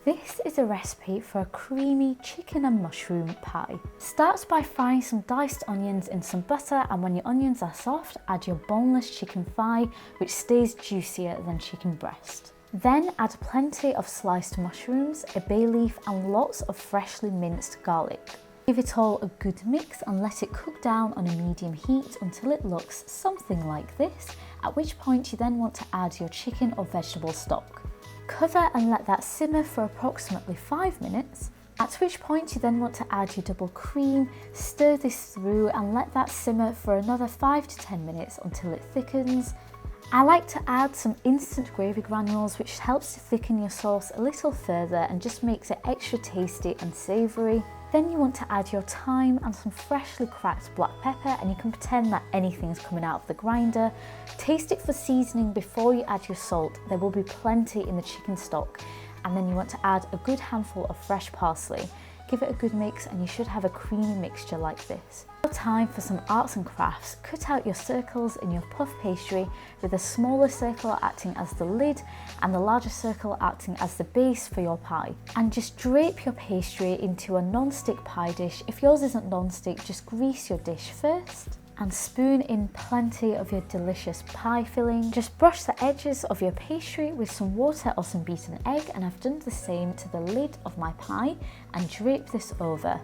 This is a recipe for a creamy chicken and mushroom pie. Start by frying some diced onions in some butter, and when your onions are soft, add your boneless chicken thigh, which stays juicier than chicken breast. Then add plenty of sliced mushrooms, a bay leaf and lots of freshly minced garlic. Give it all a good mix and let it cook down on a medium heat until it looks something like this, at which point you then want to add your chicken or vegetable stock. Cover and let that simmer for approximately 5 minutes, at which point you then want to add your double cream, stir this through and let that simmer for another 5 to 10 minutes until it thickens. I like to add some instant gravy granules, which helps to thicken your sauce a little further and just makes it extra tasty and savoury. Then you want to add your thyme and some freshly cracked black pepper, and you can pretend that anything's coming out of the grinder. Taste it for seasoning before you add your salt. There will be plenty in the chicken stock. And then you want to add a good handful of fresh parsley. Give it a good mix and you should have a creamy mixture like this. Time for some arts and crafts. Cut out your circles in your puff pastry, with a smaller circle acting as the lid and the larger circle acting as the base for your pie. And just drape your pastry into a non-stick pie dish. If yours isn't non-stick, just grease your dish first and spoon in plenty of your delicious pie filling. Just brush the edges of your pastry with some water or some beaten egg, and I've done the same to the lid of my pie, and drape this over.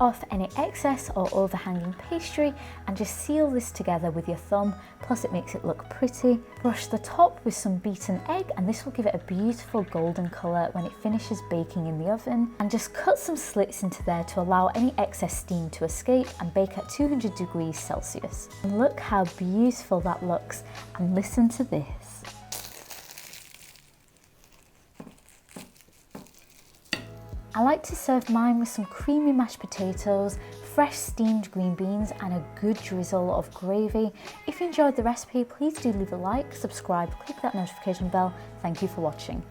Off any excess or overhanging pastry and just seal this together with your thumb, plus it makes it look pretty. Brush the top with some beaten egg, and this will give it a beautiful golden colour when it finishes baking in the oven. And just cut some slits into there to allow any excess steam to escape, and bake at 200 degrees Celsius. And look how beautiful that looks, and listen to this. I like to serve mine with some creamy mashed potatoes, fresh steamed green beans and a good drizzle of gravy. If you enjoyed the recipe, please do leave a like, subscribe, click that notification bell. Thank you for watching.